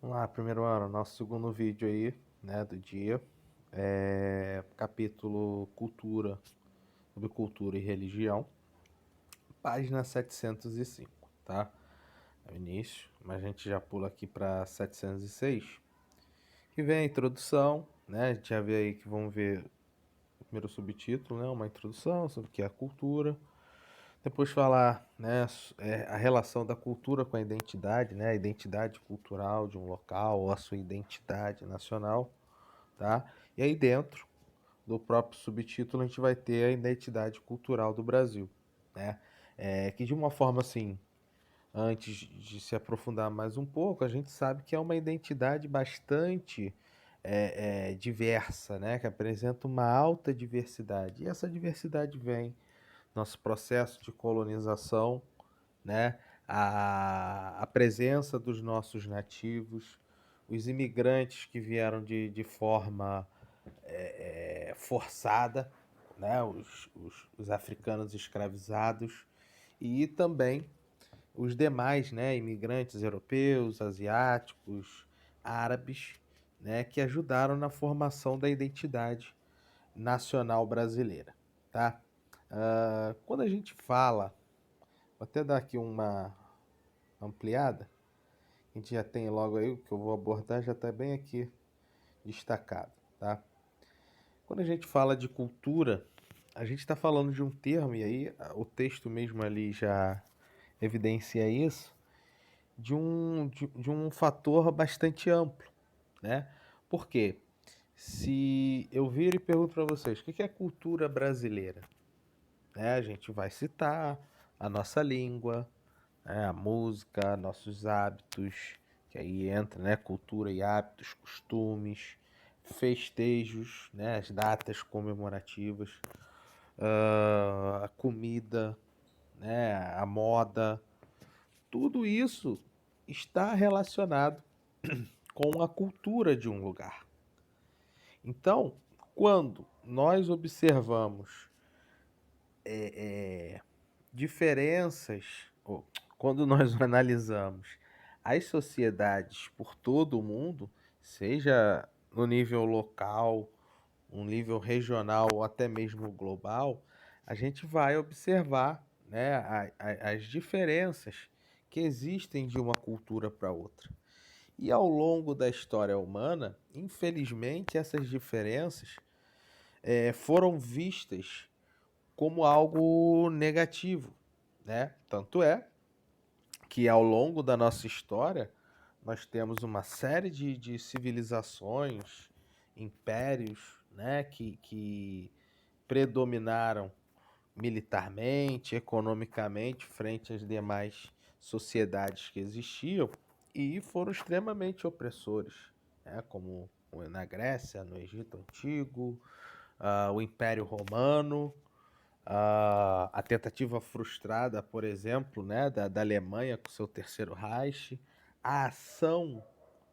Vamos lá, primeiro ano, nosso segundo vídeo aí, né, do dia. Capítulo Cultura, sobre cultura e religião, página 705, tá? É o início, mas a gente já pula aqui para 706, que vem a introdução, né? A gente já vê aí que vamos ver o primeiro subtítulo, né? Uma introdução sobre o que é a cultura. Depois falar, né, a relação da cultura com a identidade, né? A identidade cultural de um local, ou a sua identidade nacional. Tá? E aí dentro do próprio subtítulo a gente vai ter a identidade cultural do Brasil, né? Que de uma forma assim, antes de se aprofundar mais um pouco, a gente sabe que é uma identidade bastante diversa, né? Que apresenta uma alta diversidade. E essa diversidade vem nosso processo de colonização, né? A presença dos nossos nativos, os imigrantes que vieram de forma forçada, né? Os africanos escravizados e também os demais, né? Imigrantes europeus, asiáticos, árabes, né? Que ajudaram na formação da identidade nacional brasileira, tá? Quando a gente fala, vou até dar aqui uma ampliada, a gente já tem logo aí o que eu vou abordar, já está bem aqui destacado, tá? Quando a gente fala de cultura, a gente está falando de um termo, e aí o texto mesmo ali já evidencia isso, de um fator bastante amplo, né? Por quê? Se eu vir e pergunto para vocês, o que é cultura brasileira? Né? A gente vai citar a nossa língua, né? A música, nossos hábitos, que aí entra, né? Cultura e hábitos, costumes, festejos, né? As datas comemorativas, a comida, né? A moda, tudo isso está relacionado com a cultura de um lugar. Então, quando nós observamos diferenças, ou quando nós analisamos as sociedades por todo o mundo, seja no nível local, um nível regional ou até mesmo global, a gente vai observar, né, as diferenças que existem de uma cultura para outra. E ao longo da história humana, infelizmente, essas diferenças foram vistas como algo negativo, né? Tanto é que ao longo da nossa história nós temos uma série de civilizações, impérios, né, que predominaram militarmente, economicamente, frente às demais sociedades que existiam e foram extremamente opressores, né, como na Grécia, no Egito Antigo, o Império Romano, a tentativa frustrada, por exemplo, né, da Alemanha com seu terceiro Reich, a ação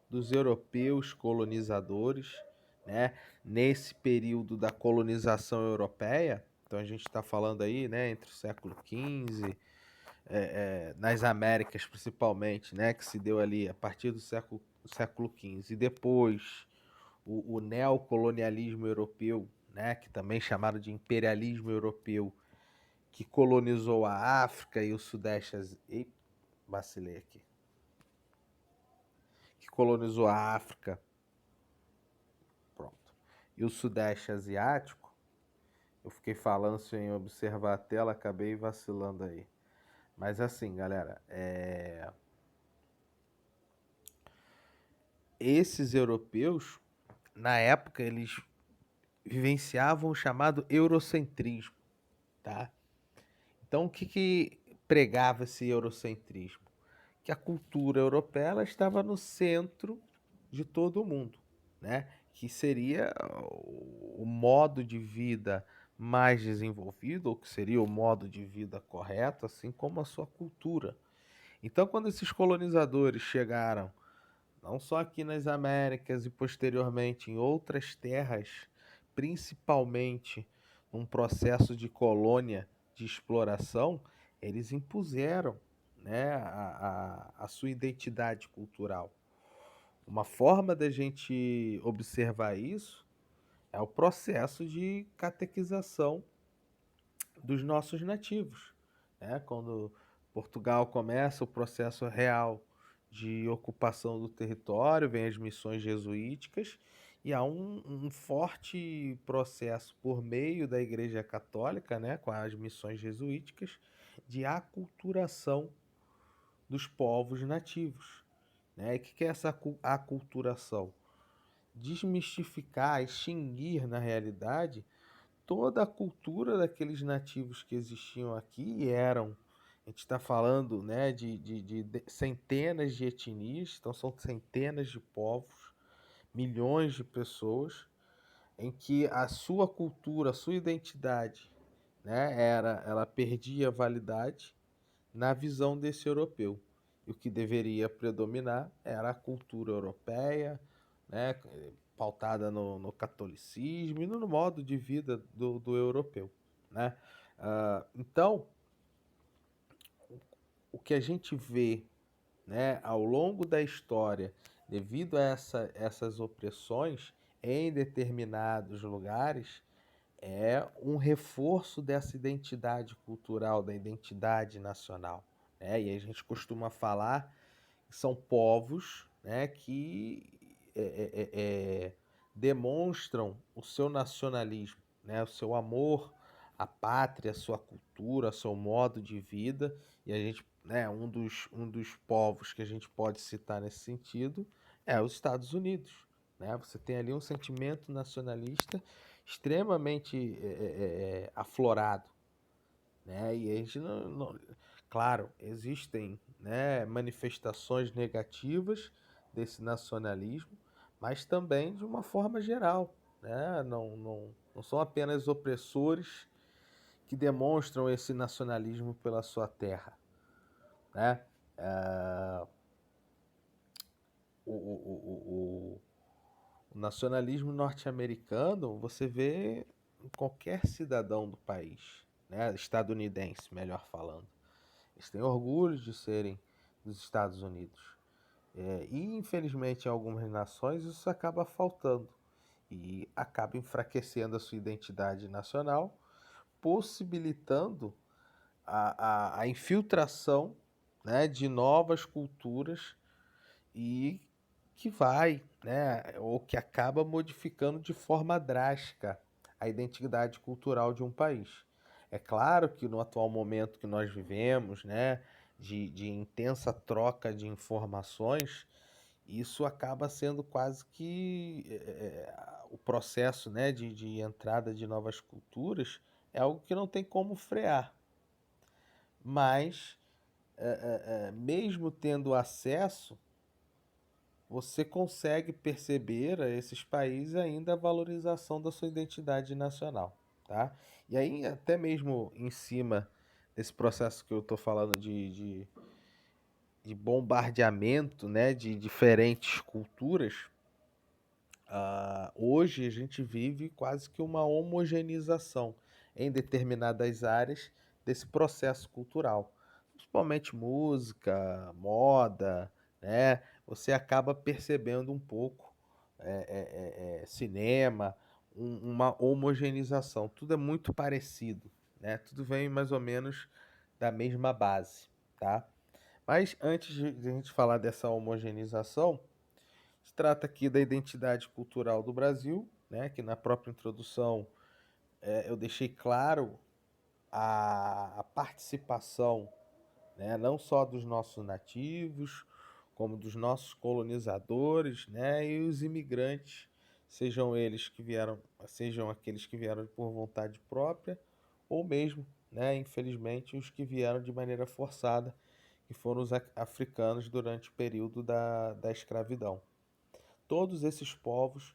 dos europeus colonizadores, né, nesse período da colonização europeia. Então a gente está falando aí, né, entre o século XV, nas Américas principalmente, né, que se deu ali a partir do século XV, e depois o neocolonialismo europeu, né, que também chamaram de imperialismo europeu, que colonizou a África e o Sudeste Asiático. Vacilei aqui. Que colonizou a África, pronto, e o Sudeste Asiático. Eu fiquei falando sem observar a tela, acabei vacilando aí. Mas assim, galera, esses europeus, na época, eles vivenciavam o chamado eurocentrismo, tá? Então, o que pregava esse eurocentrismo? Que a cultura europeia ela estava no centro de todo o mundo, né? Que seria o modo de vida mais desenvolvido, ou que seria o modo de vida correto, assim como a sua cultura. Então, quando esses colonizadores chegaram, não só aqui nas Américas e posteriormente em outras terras, principalmente num processo de colônia, de exploração, eles impuseram, né, a sua identidade cultural. Uma forma da gente observar isso é o processo de catequização dos nossos nativos, né? Quando Portugal começa o processo real de ocupação do território, vem as missões jesuíticas e há um forte processo por meio da Igreja Católica, né, com as missões jesuíticas, de aculturação dos povos nativos, né? E o que é essa aculturação? Desmistificar, extinguir na realidade toda a cultura daqueles nativos que existiam aqui e eram. A gente está falando, né, de centenas de etnias, então são centenas de povos, milhões de pessoas, em que a sua cultura, a sua identidade, né, ela perdia validade na visão desse europeu. E o que deveria predominar era a cultura europeia, né, pautada no catolicismo e no modo de vida do europeu. Né? Então, o que a gente vê, né, ao longo da história, devido a essas opressões em determinados lugares, é um reforço dessa identidade cultural, da identidade nacional. Né? E a gente costuma falar que são povos, né, que demonstram o seu nacionalismo, né, o seu amor à pátria, à sua cultura, ao seu modo de vida. E a gente, né, um dos povos que a gente pode citar nesse sentido é os Estados Unidos. Né? Você tem ali um sentimento nacionalista extremamente aflorado, né? E a gente claro, existem, né, manifestações negativas desse nacionalismo, mas também de uma forma geral, né? Não são apenas opressores que demonstram esse nacionalismo pela sua terra, né? Ah, o nacionalismo norte-americano você vê em qualquer cidadão do país, né? Estadunidense, melhor falando. Eles têm orgulho de serem dos Estados Unidos. E, infelizmente, em algumas nações isso acaba faltando e acaba enfraquecendo a sua identidade nacional, possibilitando a infiltração, né, de novas culturas e que vai, né, ou que acaba modificando de forma drástica a identidade cultural de um país. É claro que no atual momento que nós vivemos, né, de intensa troca de informações, isso acaba sendo quase que o processo, né, de entrada de novas culturas é algo que não tem como frear. Mas, mesmo tendo acesso, você consegue perceber a esses países ainda a valorização da sua identidade nacional, tá? E aí, até mesmo em cima desse processo que eu estou falando de bombardeamento, né, de diferentes culturas, hoje a gente vive quase que uma homogeneização em determinadas áreas desse processo cultural, principalmente música, moda, né? Você acaba percebendo um pouco cinema, uma homogeneização. Tudo é muito parecido, né? Tudo vem mais ou menos da mesma base, tá? Mas antes de a gente falar dessa homogeneização, se trata aqui da identidade cultural do Brasil, né? Que na própria introdução eu deixei claro a participação, né? Não só dos nossos nativos, como dos nossos colonizadores, né? E os imigrantes, sejam aqueles que vieram por vontade própria, ou mesmo, né? Infelizmente, os que vieram de maneira forçada, que foram os africanos durante o período da escravidão. Todos esses povos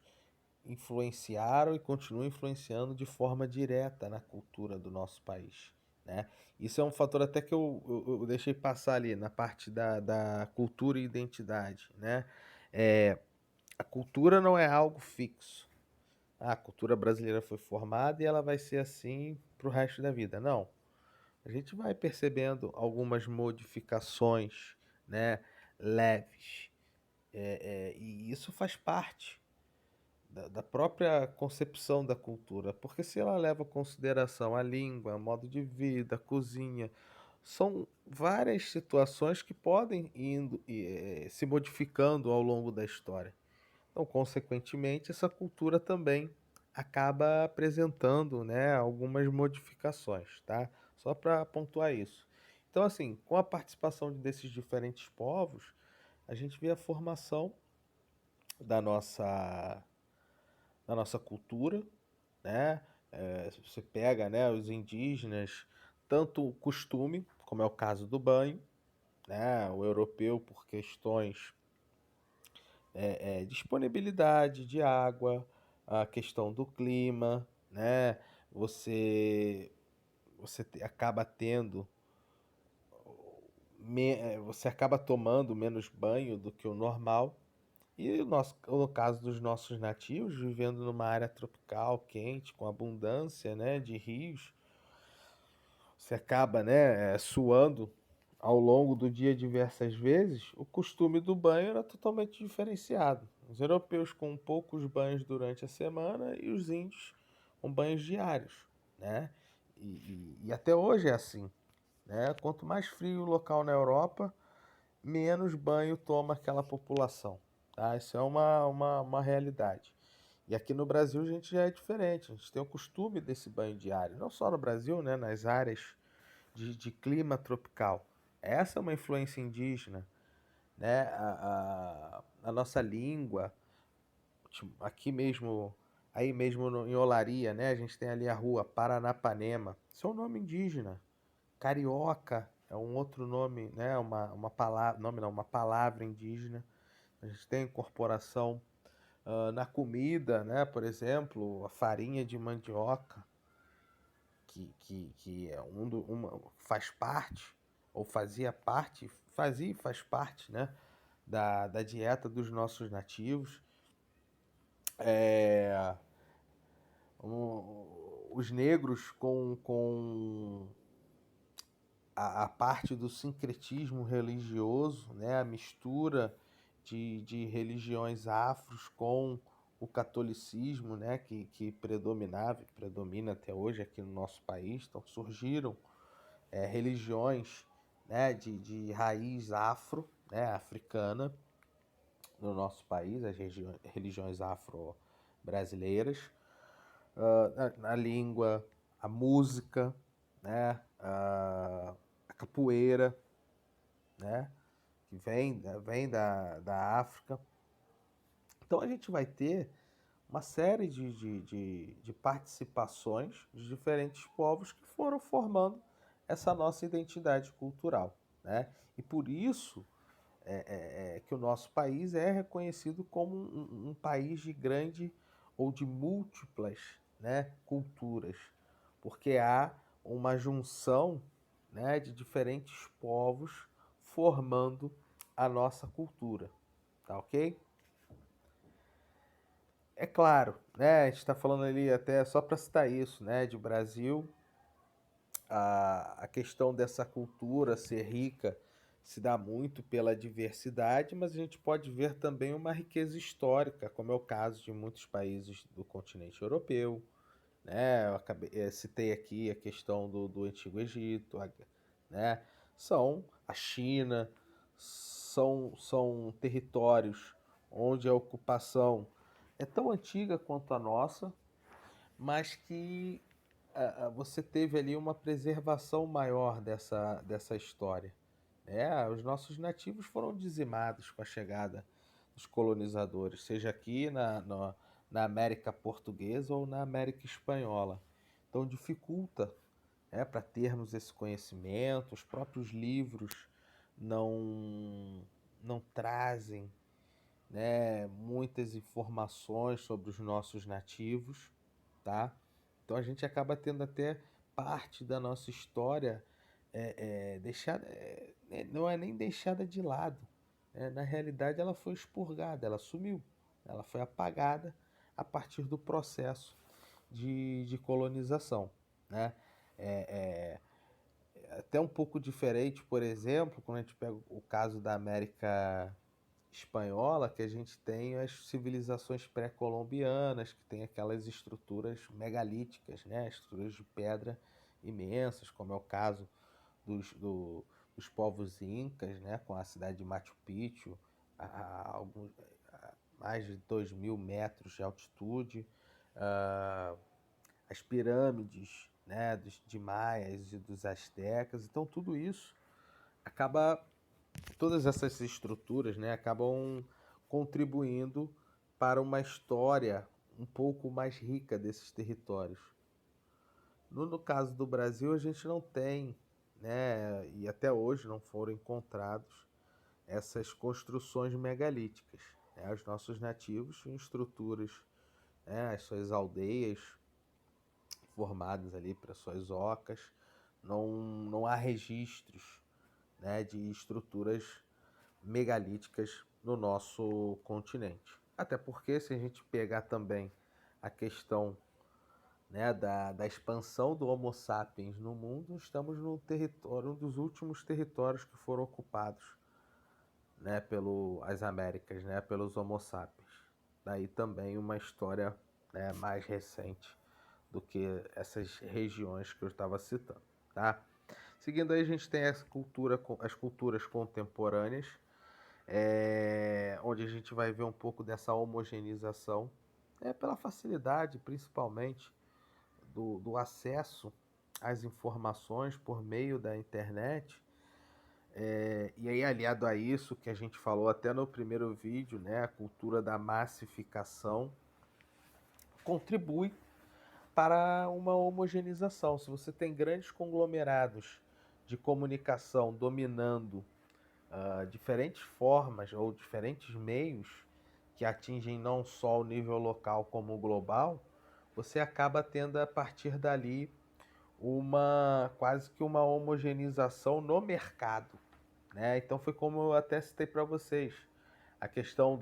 influenciaram e continuam influenciando de forma direta na cultura do nosso país, né? Isso é um fator até que eu deixei passar ali na parte da cultura e identidade, né? É, a cultura não é algo fixo. A cultura brasileira foi formada e ela vai ser assim para o resto da vida. Não. A gente vai percebendo algumas modificações, né, leves, E isso faz parte da própria concepção da cultura, porque se ela leva em consideração a língua, modo de vida, a cozinha, são várias situações que podem se modificando ao longo da história. Então, consequentemente, essa cultura também acaba apresentando, né, algumas modificações, tá? Só para pontuar isso. Então, assim, com a participação desses diferentes povos, a gente vê a formação da nossa, da nossa cultura, né? Você pega, né, os indígenas, tanto o costume, como é o caso do banho, né? O europeu por questões disponibilidade de água, a questão do clima, né? Você acaba tendo você acaba tomando menos banho do que o normal. E no caso dos nossos nativos, vivendo numa área tropical, quente, com abundância, né, de rios, você acaba, né, suando ao longo do dia diversas vezes. O costume do banho era totalmente diferenciado. Os europeus com poucos banhos durante a semana e os índios com banhos diários, né? E até hoje é assim, né? Quanto mais frio o local na Europa, menos banho toma aquela população, tá? Isso é uma realidade. E aqui no Brasil a gente já é diferente, a gente tem o costume desse banho diário, não só no Brasil, né? Nas áreas de clima tropical. Essa é uma influência indígena, né? A nossa língua, aqui mesmo, aí mesmo em Olaria, né? A gente tem ali a rua Paranapanema. Isso é um nome indígena. Carioca é um outro nome, né? Uma palavra, nome não, uma palavra indígena. A gente tem incorporação na comida, né? Por exemplo, a farinha de mandioca, que é faz parte, ou fazia e faz parte, né, da dieta dos nossos nativos. É, os negros com a parte do sincretismo religioso, né, a mistura de religiões afros com o catolicismo, né, que predomina até hoje aqui no nosso país. Então surgiram religiões, né, de raiz afro, né, africana no nosso país, as religiões afro-brasileiras, na língua, a música, né, a capoeira, né, que vem da África. Então a gente vai ter uma série de participações de diferentes povos que foram formando essa nossa identidade cultural, né? E por isso que o nosso país é reconhecido como um país de grande ou de múltiplas, né, culturas, porque há uma junção, né, de diferentes povos formando a nossa cultura, tá ok? É claro, né? A gente está falando ali até só para citar isso, né? De Brasil, a questão dessa cultura ser rica se dá muito pela diversidade, mas a gente pode ver também uma riqueza histórica, como é o caso de muitos países do continente europeu, né? Citei aqui a questão do Antigo Egito, né? São a China, são territórios onde a ocupação é tão antiga quanto a nossa, mas que você teve ali uma preservação maior dessa história. Os nossos nativos foram dizimados com a chegada dos colonizadores, seja aqui na América Portuguesa ou na América Espanhola. Então dificulta, para termos esse conhecimento, os próprios livros não, não trazem, né, muitas informações sobre os nossos nativos, tá? Então a gente acaba tendo até parte da nossa história deixada, não é nem deixada de lado, né? Na realidade, ela foi expurgada, ela sumiu, ela foi apagada a partir do processo de colonização, né? É, até um pouco diferente, por exemplo, quando a gente pega o caso da América espanhola que a gente tem as civilizações pré-colombianas, que tem aquelas estruturas megalíticas, né? Estruturas de pedra imensas, como é o caso dos, do- dos povos incas, né? Com a cidade de Machu Picchu, a mais de 2.000 metros de altitude, ah, as pirâmides, né? De maias e dos astecas. Então tudo isso acaba todas essas estruturas, né, acabam contribuindo para uma história um pouco mais rica desses territórios. No caso do Brasil, a gente não tem, né, e até hoje não foram encontrados essas construções megalíticas. Né? Os nossos nativos tinham estruturas, né, as suas aldeias formadas ali para suas ocas. Não há registros, né, de estruturas megalíticas no nosso continente. Até porque, se a gente pegar também a questão, né, da expansão do Homo sapiens no mundo, estamos no território, um dos últimos territórios que foram ocupados, né, pelas Américas, né, pelos Homo sapiens. Daí também uma história, né, mais recente do que essas regiões que eu estava citando, tá? Seguindo aí, a gente tem as culturas contemporâneas, onde a gente vai ver um pouco dessa homogeneização, pela facilidade, principalmente, do acesso às informações por meio da internet. E aí, aliado a isso, que a gente falou até no primeiro vídeo, né, a cultura da massificação contribui para uma homogeneização. Se você tem grandes conglomerados de comunicação dominando diferentes formas ou diferentes meios que atingem não só o nível local como o global, você acaba tendo a partir dali uma quase que uma homogeneização no mercado, né? Então foi como eu até citei para vocês, a questão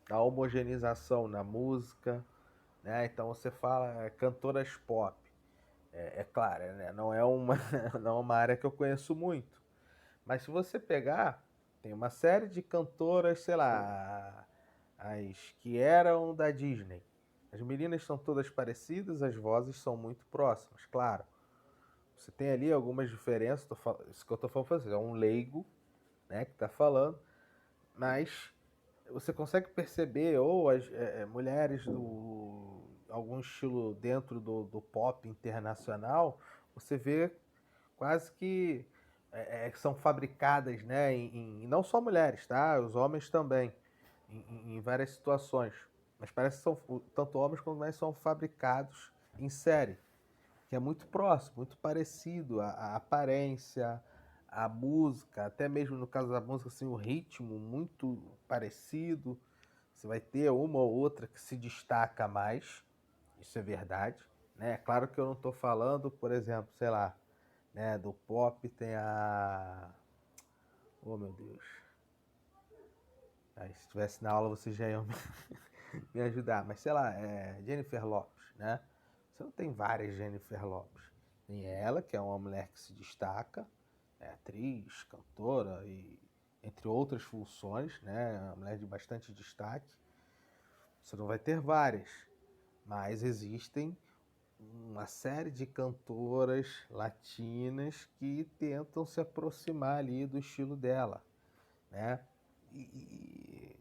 da homogeneização na música, né? Então você fala cantoras pop, é claro, né? Não é uma não é uma área que eu conheço muito, mas se você pegar, tem uma série de cantoras, sei lá, as que eram da Disney. As meninas são todas parecidas, as vozes são muito próximas, claro. Você tem ali algumas diferenças, isso que eu estou falando pra você, é um leigo, né, que está falando, mas você consegue perceber, ou as mulheres do algum estilo dentro do pop internacional, você vê quase que são fabricadas, né, não só mulheres, tá? Os homens também, em várias situações. Mas parece que são, tanto homens quanto mulheres são fabricados em série, que é muito próximo, muito parecido, a aparência, a música, até mesmo no caso da música, assim, o ritmo muito parecido. Você vai ter uma ou outra que se destaca mais, isso é verdade, né? É claro que eu não estou falando, por exemplo, sei lá, né, do pop tem a. Oh meu Deus. Aí, se estivesse na aula vocês já iam me ajudar. Mas sei lá, Jennifer Lopez, né? Você não tem várias Jennifer Lopez. Tem ela, que é uma mulher que se destaca, é atriz, cantora e entre outras funções, né? Uma mulher de bastante destaque. Você não vai ter várias, mas existem uma série de cantoras latinas que tentam se aproximar ali do estilo dela, né? E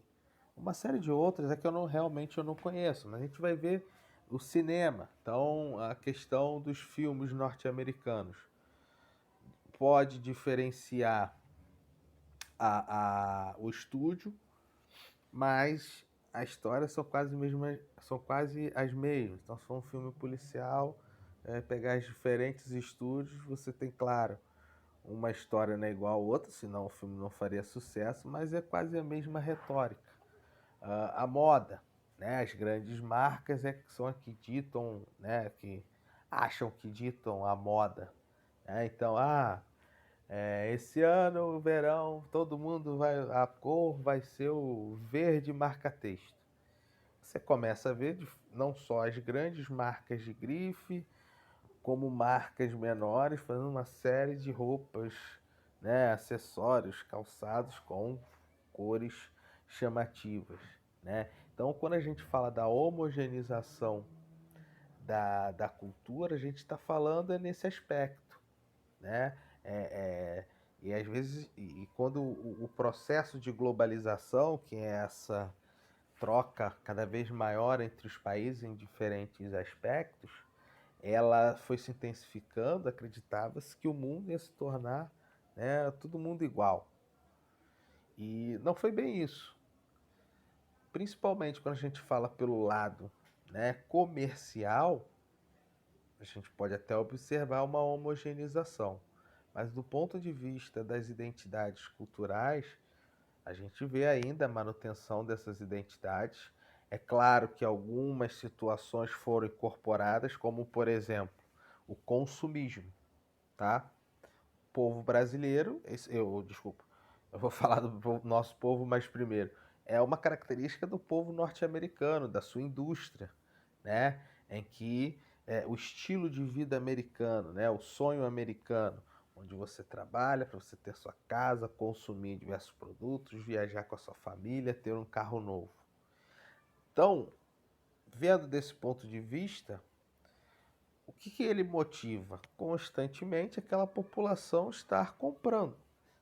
uma série de outras é que eu não conheço, mas a gente vai ver o cinema. Então, a questão dos filmes norte-americanos pode diferenciar o estúdio, mas a história são quase as mesmas. Então, se for um filme policial, pegar os diferentes estúdios, você tem, claro, uma história não é igual a outra, senão o filme não faria sucesso, mas é quase a mesma retórica. A moda, né? As grandes marcas é que são as que ditam, né? Que acham que ditam a moda. Né? Então, esse ano, o verão, todo mundo vai, a cor vai ser o verde marca-texto. Você começa a ver não só as grandes marcas de grife, como marcas menores fazendo uma série de roupas, né, acessórios, calçados com cores chamativas, né? Então, quando a gente fala da homogeneização da cultura, a gente está falando nesse aspecto, né? É, é, e às vezes, e quando o processo de globalização, que é essa troca cada vez maior entre os países em diferentes aspectos, ela foi se intensificando, acreditava-se que o mundo ia se tornar, né, todo mundo igual. E não foi bem isso. Principalmente quando a gente fala pelo lado, né, comercial, a gente pode até observar uma homogeneização. Mas do ponto de vista das identidades culturais, a gente vê ainda a manutenção dessas identidades. É claro que algumas situações foram incorporadas, como por exemplo, o consumismo, tá? O povo brasileiro, desculpa, eu vou falar do nosso povo, mas primeiro, é uma característica do povo norte-americano, da sua indústria, né? Em que o estilo de vida americano, né? O sonho americano, onde você trabalha para você ter sua casa, consumir diversos produtos, viajar com a sua família, ter um carro novo. Então, vendo desse ponto de vista, o que ele motiva? Constantemente aquela população estar comprando.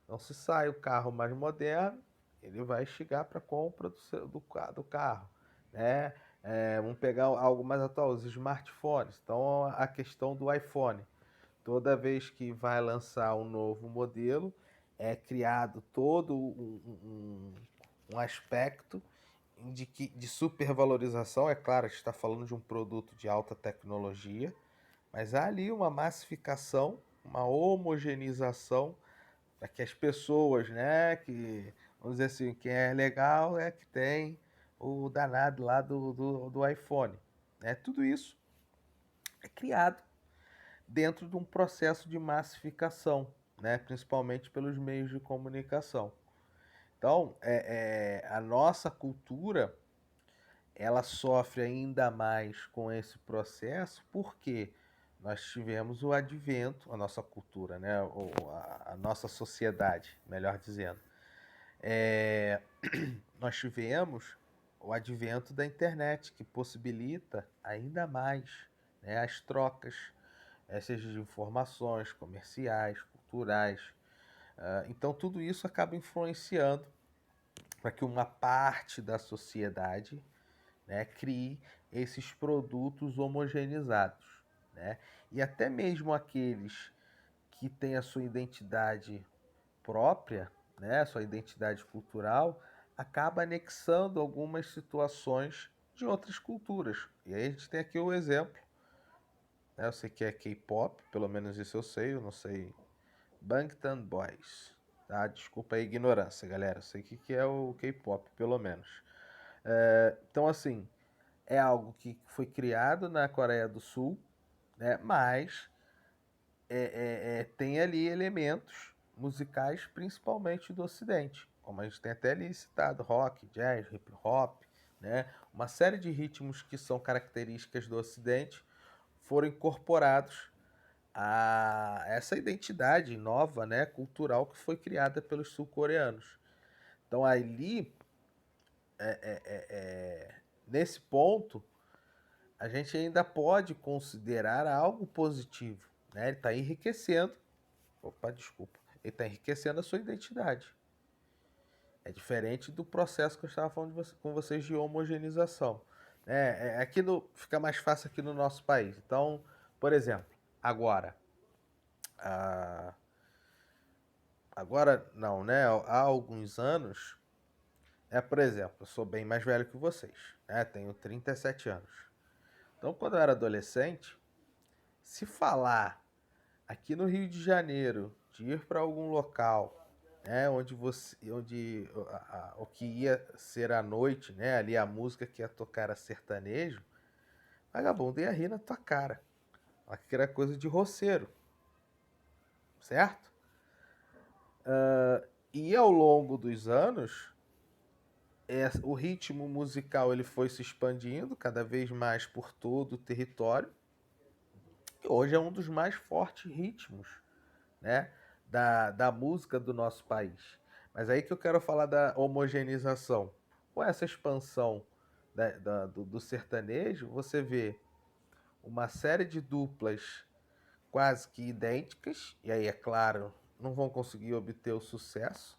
Então, se sai o carro mais moderno, ele vai chegar para a compra do carro, né? Vamos pegar algo mais atual, os smartphones. Então, a questão do iPhone. Toda vez que vai lançar um novo modelo, é criado todo um aspecto de supervalorização. É claro, a gente está falando de um produto de alta tecnologia, mas há ali uma massificação, uma homogeneização para que as pessoas, né, que, vamos dizer assim, quem é legal é que tem o danado lá do iPhone. Né? Tudo isso é criado dentro de um processo de massificação, né, principalmente pelos meios de comunicação. Então, a nossa cultura ela sofre ainda mais com esse processo porque nós tivemos o advento, a nossa cultura, né? A nossa sociedade, melhor dizendo. É, nós tivemos o advento da internet, que possibilita ainda mais, né, as trocas, seja de informações comerciais, culturais. Então, tudo isso acaba influenciando para que uma parte da sociedade, né, crie esses produtos homogeneizados, né? E até mesmo aqueles que têm a sua identidade própria, né, sua identidade cultural, acaba anexando algumas situações de outras culturas. E aí a gente tem aqui o exemplo, né, eu sei que é K-pop, pelo menos isso eu sei, eu não sei. Bangtan Boys, tá? Desculpa a ignorância, galera, eu sei o que é o K-pop, pelo menos. Então, assim, é algo que foi criado na Coreia do Sul, né? Mas tem ali elementos musicais, principalmente do Ocidente, como a gente tem até ali citado, rock, jazz, hip hop, né? Uma série de ritmos que são características do Ocidente foram incorporados a essa identidade nova, né, cultural que foi criada pelos sul-coreanos. Então ali, nesse ponto, a gente ainda pode considerar algo positivo, né? Ele está enriquecendo, opa, desculpa, ele está enriquecendo a sua identidade. É diferente do processo que eu estava falando com vocês de homogeneização. Aqui fica mais fácil aqui no nosso país. Então, por exemplo, agora, a, agora não, né? Há alguns anos, por exemplo, eu sou bem mais velho que vocês, né? Tenho 37 anos. Então, quando eu era adolescente, se falar aqui no Rio de Janeiro de ir para algum local, né, onde o que ia ser à noite, né, ali a música que ia tocar era sertanejo, vagabundo ia rir na tua cara. Aquilo era coisa de roceiro, certo? E ao longo dos anos, o ritmo musical ele foi se expandindo cada vez mais por todo o território. E hoje é um dos mais fortes ritmos, né, da música do nosso país. Mas aí que eu quero falar da homogeneização. Com essa expansão do sertanejo, você vê uma série de duplas quase que idênticas, e aí, é claro, não vão conseguir obter o sucesso,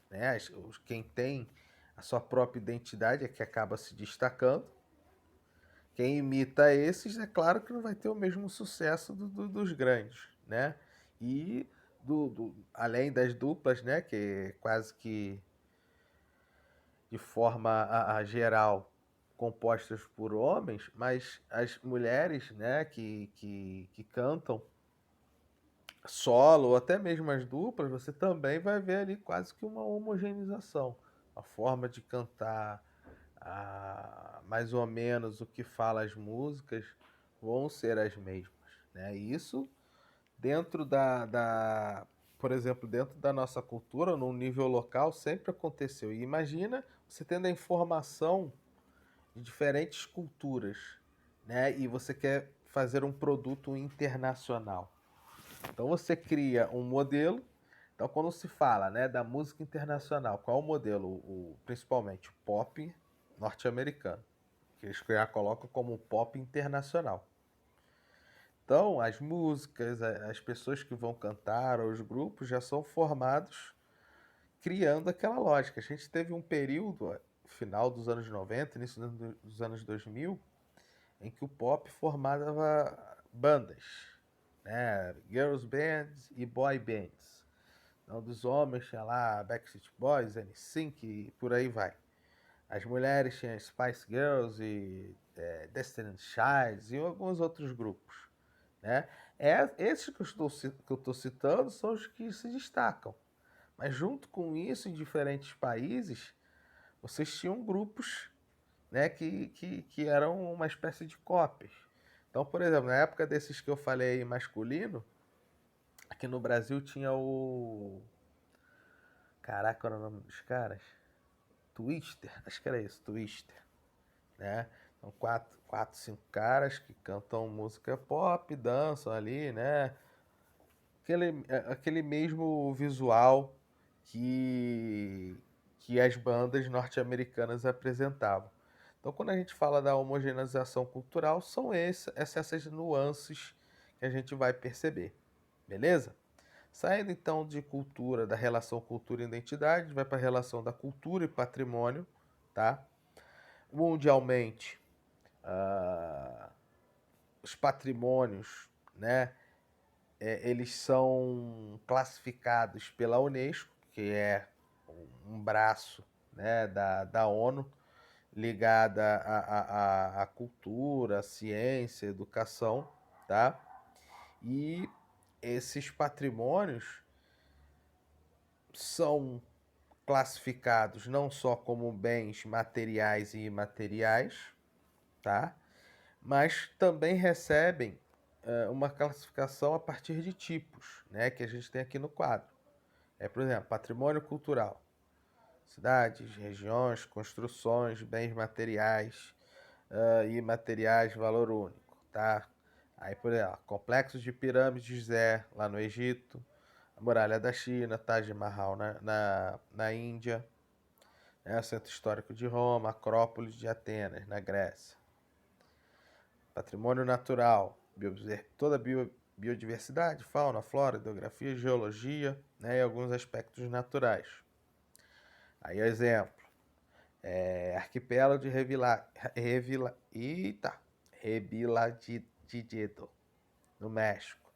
né? Quem tem a sua própria identidade é que acaba se destacando. Quem imita esses, é claro que não vai ter o mesmo sucesso dos grandes, né? E além das duplas, né, que é quase que de forma a geral compostas por homens, mas as mulheres, né, que cantam solo ou até mesmo as duplas, você também vai ver ali quase que uma homogeneização. A forma de cantar, mais ou menos o que fala as músicas, vão ser as mesmas. Né? E isso dentro por exemplo, dentro da nossa cultura, num nível local, sempre aconteceu. E imagina você tendo a informação de diferentes culturas, né? E você quer fazer um produto internacional. Então você cria um modelo. Então quando se fala, né, da música internacional, qual é o modelo? Principalmente o pop norte-americano, que eles já colocam como pop internacional. Então as músicas, as pessoas que vão cantar, os grupos já são formados criando aquela lógica. A gente teve um período, final dos anos 90, início dos anos 2000, em que o pop formava bandas, né? Girls bands e boy bands. Então, dos homens tinha lá Backstreet Boys, NSYNC e por aí vai. As mulheres tinham Spice Girls e Destiny's Child e alguns outros grupos, né? Esses que eu estou citando são os que se destacam. Mas junto com isso, em diferentes países, vocês tinham grupos, né, que eram uma espécie de cópias. Então, por exemplo, na época desses que eu falei masculino, aqui no Brasil tinha o. Caraca, qual era o nome dos caras? Twister, acho que era isso, Twister, né? São cinco caras que cantam música pop, dançam ali, né? Aquele mesmo visual que, que as bandas norte-americanas apresentavam. Então, quando a gente fala da homogeneização cultural, são essas nuances que a gente vai perceber, beleza? Saindo então de cultura, da relação cultura e identidade, vai para a relação da cultura e patrimônio, tá? Mundialmente, ah, os patrimônios, né, eles são classificados pela Unesco, que é um braço, né, da ONU, ligada à cultura, à ciência, à educação, tá? E esses patrimônios são classificados não só como bens materiais e imateriais, tá? Mas também recebem uma classificação a partir de tipos, né, que a gente tem aqui no quadro. Por exemplo, patrimônio cultural, cidades, regiões, construções, bens materiais e materiais de valor único, tá? Aí, por exemplo, complexos de pirâmides de Gizé, lá no Egito, a muralha da China, Taj Mahal na Índia, né? O centro histórico de Roma, Acrópolis de Atenas, na Grécia. Patrimônio natural, toda a biodiversidade, fauna, flora, geografia, geologia, né, e alguns aspectos naturais. Aí, exemplo, arquipélago de Revillagigedo, no México.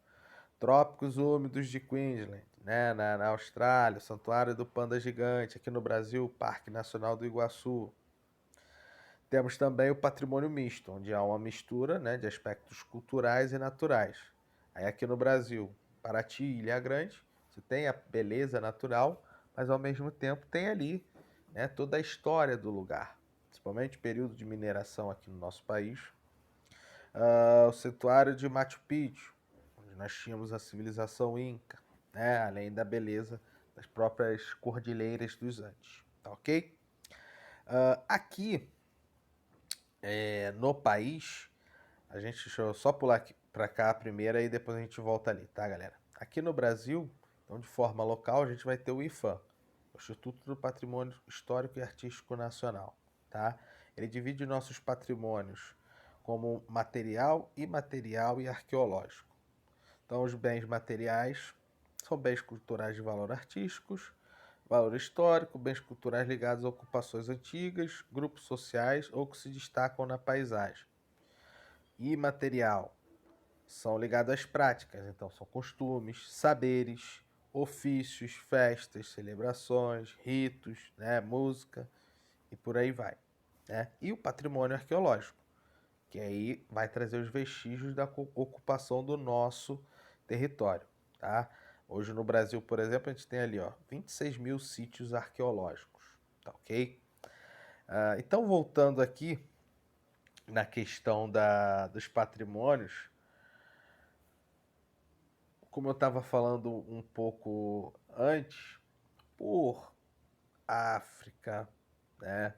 Trópicos úmidos de Queensland, né, na Austrália, Santuário do Panda Gigante, aqui no Brasil, Parque Nacional do Iguaçu. Temos também o patrimônio misto, onde há uma mistura, né, de aspectos culturais e naturais. Aí aqui no Brasil, Paraty e Ilha Grande, você tem a beleza natural, mas ao mesmo tempo tem ali, né, toda a história do lugar, principalmente o período de mineração aqui no nosso país. O Santuário de Machu Picchu, onde nós tínhamos a civilização Inca, né, além da beleza das próprias cordilheiras dos Andes, tá ok? Aqui no país, deixa eu só pular aqui para cá a primeira e depois a gente volta ali, tá, galera? Aqui no Brasil, então de forma local, a gente vai ter o IFAM, o Instituto do Patrimônio Histórico e Artístico Nacional, tá? Ele divide nossos patrimônios como material, imaterial e arqueológico. Então, os bens materiais são bens culturais de valor artísticos, valor histórico, bens culturais ligados a ocupações antigas, grupos sociais ou que se destacam na paisagem. Imaterial são ligados às práticas, então são costumes, saberes, ofícios, festas, celebrações, ritos, né, música e por aí vai. Né? E o patrimônio arqueológico, que aí vai trazer os vestígios da ocupação do nosso território. Tá? Hoje no Brasil, por exemplo, a gente tem ali 26 mil sítios arqueológicos. Tá ok? Então, voltando aqui na questão dos patrimônios, como eu estava falando um pouco antes, por África, né?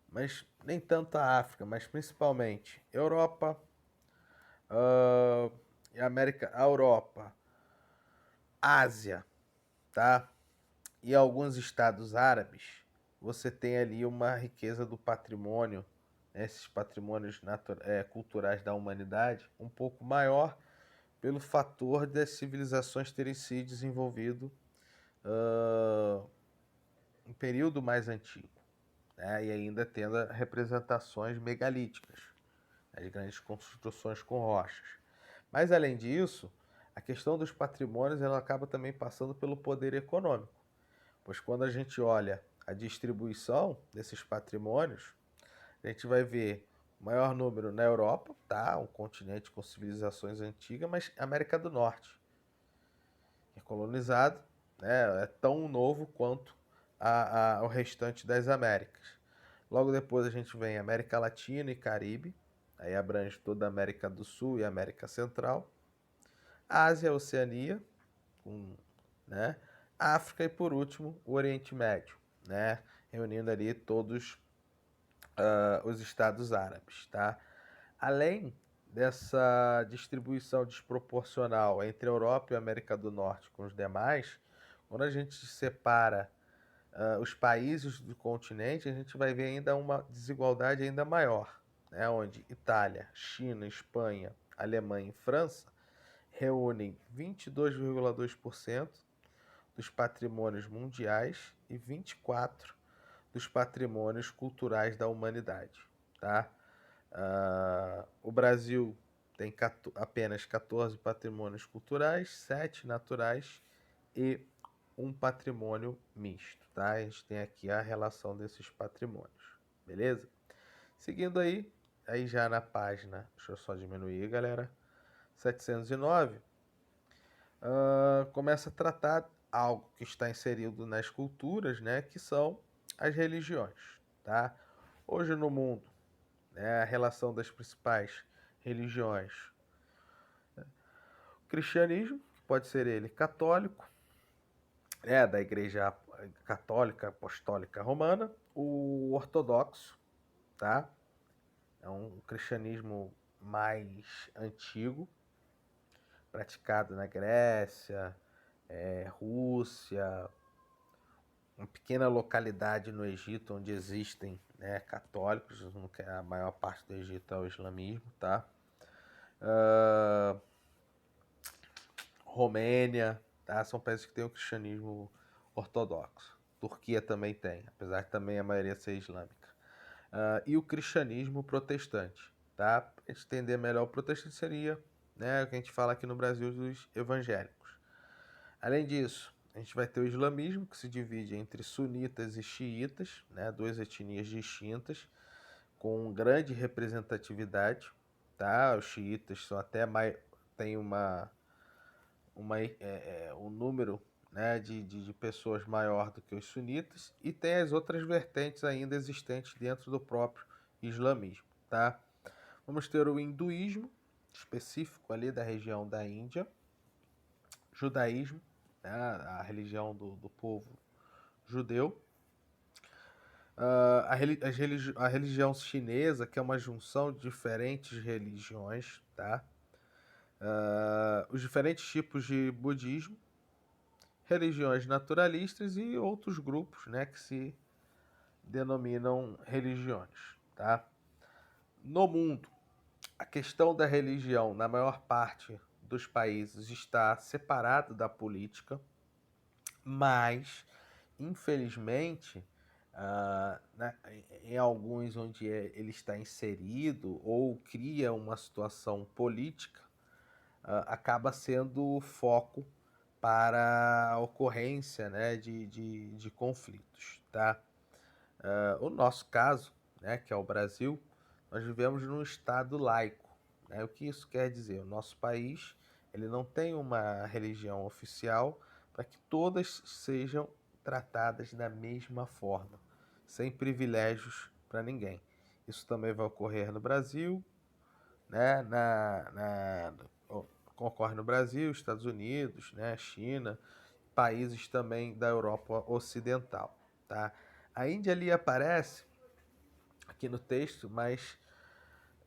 Mas nem tanto a África, mas principalmente Europa, e América, a Europa, Ásia, tá? E alguns estados árabes, você tem ali uma riqueza do patrimônio, né? Esses patrimônios culturais da humanidade, um pouco maior pelo fator das civilizações terem se desenvolvido um período mais antigo, né? E ainda tendo representações megalíticas, as grandes construções com rochas. Mas além disso, a questão dos patrimônios ela acaba também passando pelo poder econômico, pois quando a gente olha a distribuição desses patrimônios, a gente vai ver o maior número na Europa, tá? Um continente com civilizações antigas, mas América do Norte, que é colonizado, né? É tão novo quanto o restante das Américas. Logo depois a gente vem América Latina e Caribe, aí abrange toda a América do Sul e América Central. Ásia, Oceania, né? África e por último o Oriente Médio, né? Reunindo ali todos os estados árabes, tá? Além dessa distribuição desproporcional entre a Europa e a América do Norte com os demais, quando a gente separa os países do continente, a gente vai ver ainda uma desigualdade ainda maior, né? Onde Itália, China, Espanha, Alemanha e França reúnem 22,2% dos patrimônios mundiais e 24% dos patrimônios culturais da humanidade. Tá? O Brasil tem apenas 14 patrimônios culturais, 7 naturais e um patrimônio misto. Tá? A gente tem aqui a relação desses patrimônios. Beleza? Seguindo aí já na página, deixa eu só diminuir, galera, 709, começa a tratar algo que está inserido nas culturas, né, que são as religiões, tá? Hoje no mundo, né, a relação das principais religiões, o cristianismo, que pode ser ele católico, da Igreja Católica Apostólica Romana, o ortodoxo, tá? É um cristianismo mais antigo, praticado na Grécia, Rússia, uma pequena localidade no Egito onde existem, né, católicos, a maior parte do Egito é o islamismo, tá? Romênia, tá? São países que têm o cristianismo ortodoxo. Turquia também tem, apesar de também a maioria ser islâmica. E o cristianismo protestante, tá? Para entender melhor, o protestante seria, né, o que a gente fala aqui no Brasil dos evangélicos. Além disso, a gente vai ter o islamismo, que se divide entre sunitas e xiitas, né, duas etnias distintas, com grande representatividade. Tá? Os xiitas são até mais, tem um número, né, de pessoas maior do que os sunitas, e tem as outras vertentes ainda existentes dentro do próprio islamismo. Tá? Vamos ter o hinduísmo, específico ali da região da Índia, judaísmo, né, a religião do povo judeu, a religião chinesa, que é uma junção de diferentes religiões, tá? Os diferentes tipos de budismo religiões naturalistas e outros grupos, né, que se denominam religiões, tá? No mundo, a questão da religião, na maior parte dos países, está separada da política, mas, infelizmente, né, em alguns onde ele está inserido ou cria uma situação política, acaba sendo foco para a ocorrência, né, de conflitos. Tá? O nosso caso, né, que é o Brasil, nós vivemos num estado laico. Né? O que isso quer dizer? O nosso país ele não tem uma religião oficial para que todas sejam tratadas da mesma forma, sem privilégios para ninguém. Isso também vai ocorrer no Brasil, né? Ocorre no Brasil, Estados Unidos, né? China, países também da Europa Ocidental. Tá? A Índia ali aparece aqui no texto, mas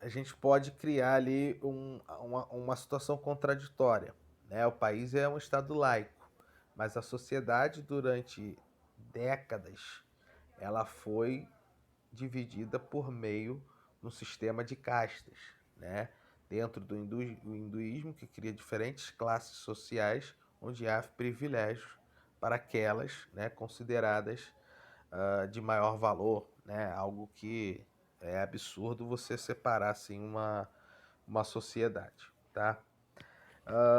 a gente pode criar ali uma situação contraditória. Né? O país é um estado laico, mas a sociedade durante décadas ela foi dividida por meio de um sistema de castas, né? Dentro do hinduísmo, que cria diferentes classes sociais, onde há privilégios para aquelas, né, consideradas de maior valor, né? Algo que é absurdo você separar assim uma sociedade, tá?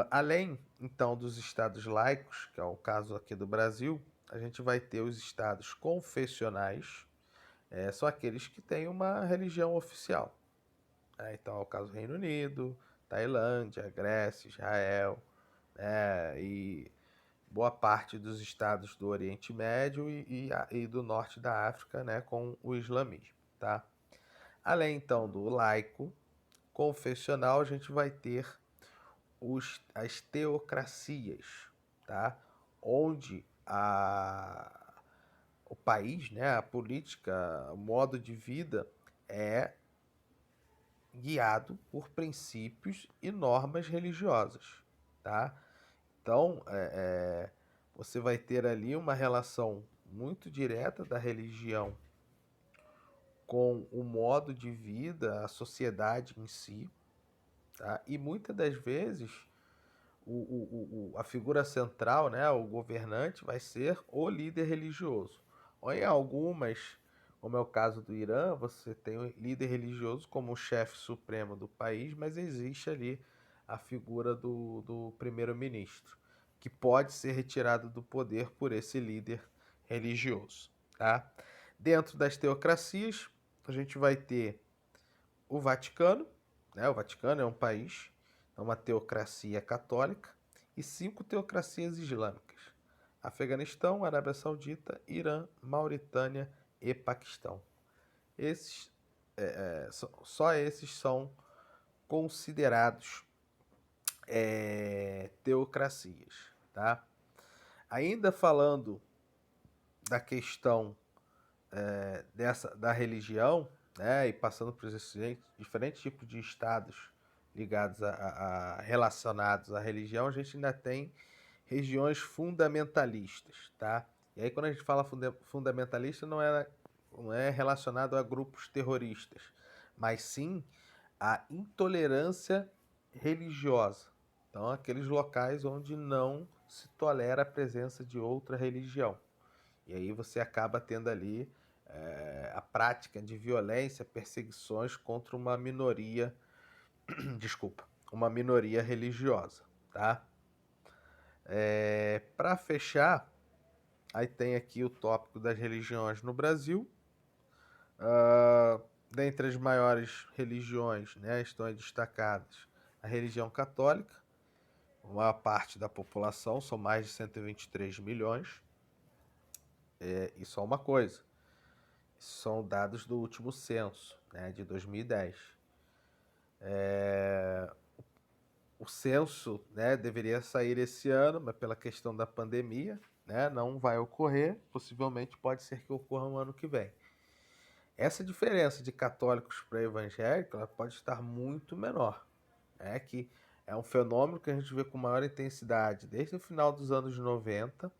Além então dos estados laicos, que é o caso aqui do Brasil, a gente vai ter os estados confessionais, são aqueles que têm uma religião oficial. Né? Então é o caso do Reino Unido, Tailândia, Grécia, Israel, né? E boa parte dos estados do Oriente Médio e do norte da África, né? Com o islamismo. Tá? Além então do laico, confessional, a gente vai ter as teocracias, tá? Onde o país, né, a política, o modo de vida é guiado por princípios e normas religiosas, tá? Então, você vai ter ali uma relação muito direta da religião com o modo de vida, a sociedade em si, tá? E muitas das vezes a figura central, né, o governante, vai ser o líder religioso. Ou em algumas, como é o caso do Irã, você tem o líder religioso como o chefe supremo do país, mas existe ali a figura do primeiro-ministro, que pode ser retirado do poder por esse líder religioso. Tá? Dentro das teocracias, a gente vai ter o Vaticano, né? O Vaticano é um país, é uma teocracia católica, e 5 teocracias islâmicas: Afeganistão, Arábia Saudita, Irã, Mauritânia e Paquistão. Esses, só esses são considerados teocracias. Tá? Ainda falando da questão da religião, né, e passando por esses diferentes tipos de estados ligados relacionados à religião, a gente ainda tem regiões fundamentalistas, tá? E aí quando a gente fala fundamentalista não é relacionado a grupos terroristas, mas sim a intolerância religiosa. Então, aqueles locais onde não se tolera a presença de outra religião. E aí você acaba tendo ali a prática de violência, perseguições contra uma minoria, desculpa, uma minoria religiosa, tá? Para fechar, aí tem aqui o tópico das religiões no Brasil. Dentre as maiores religiões, né, estão destacadas a religião católica, uma parte da população, são mais de 123 milhões. E só uma coisa, são dados do último censo, né, de 2010. O censo, né, deveria sair esse ano, mas pela questão da pandemia, né, não vai ocorrer. Possivelmente pode ser que ocorra no ano que vem. Essa diferença de católicos para evangélicos ela pode estar muito menor. Né, que É um fenômeno que a gente vê com maior intensidade desde o final dos anos 90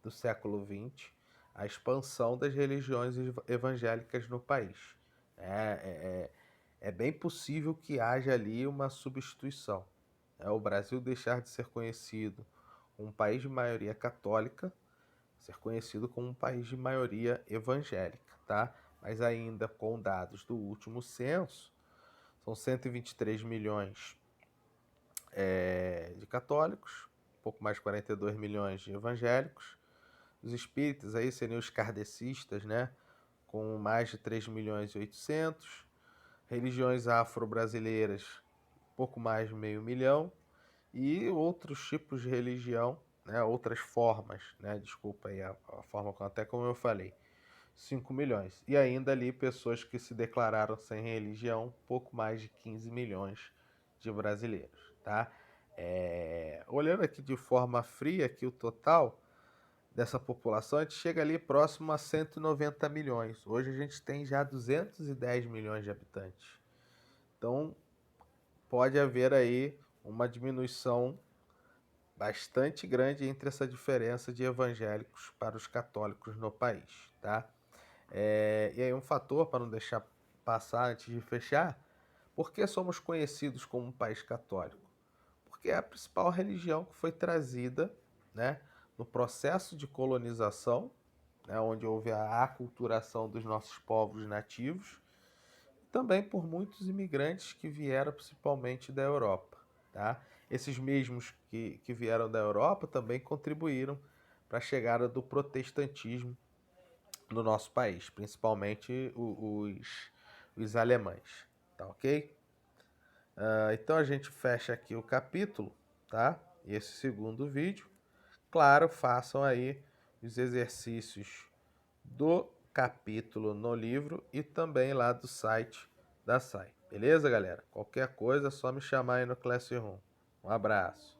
do século XX, a expansão das religiões evangélicas no país. É bem possível que haja ali uma substituição. O Brasil deixar de ser conhecido como um país de maioria católica, ser conhecido como um país de maioria evangélica, tá? Mas ainda com dados do último censo, são 123 milhões de católicos, um pouco mais de 42 milhões de evangélicos. Os espíritas aí seriam os kardecistas, né? Com mais de 3 milhões e 800. Religiões afro-brasileiras, pouco mais de meio milhão. E outros tipos de religião, né? Outras formas, né? Desculpa aí a forma até como eu falei. 5 milhões. E ainda ali pessoas que se declararam sem religião, pouco mais de 15 milhões de brasileiros, tá? Olhando aqui de forma fria aqui o total dessa população, a gente chega ali próximo a 190 milhões. Hoje a gente tem já 210 milhões de habitantes. Então pode haver aí uma diminuição bastante grande entre essa diferença de evangélicos para os católicos no país, tá? E aí um fator para não deixar passar antes de fechar, por que somos conhecidos como um país católico? Porque é a principal religião que foi trazida, né, no processo de colonização, né, onde houve a aculturação dos nossos povos nativos, também por muitos imigrantes que vieram principalmente da Europa. Tá? Esses mesmos que vieram da Europa também contribuíram para a chegada do protestantismo no nosso país, principalmente os alemães. Tá ok? Então a gente fecha aqui o capítulo, tá? Esse segundo vídeo. Claro, façam aí os exercícios do capítulo no livro e também lá do site da SAI. Beleza, galera? Qualquer coisa é só me chamar aí no Classroom. Um abraço.